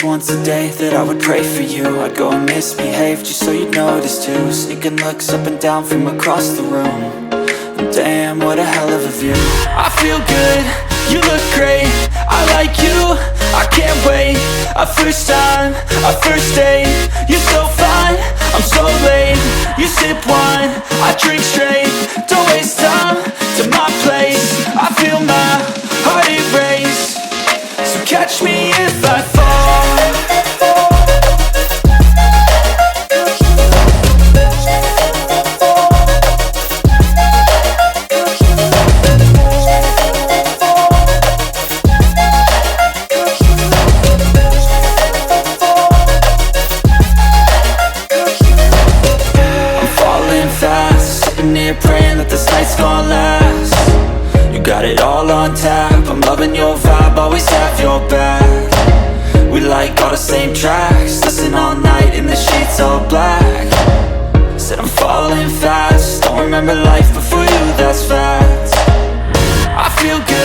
least once a day that I would pray for you. I'd go and misbehave just so you'd notice too. Sneaking looks up and down from across the room. And damn, what a hell of a view. I feel good, you look great, I like you, I can't wait. A first time, a first date, you're so fine, I'm so late. You sip wine, I drink straight, don't waste time to my place. I feel my heart erase, so catch me if I fall. Praying that this night's gonna last. You got it all on tap, I'm loving your vibe, always have your back. We like all the same tracks, listen all night in the sheets all black. Said I'm falling fast, don't remember life before you, that's fact. I feel good,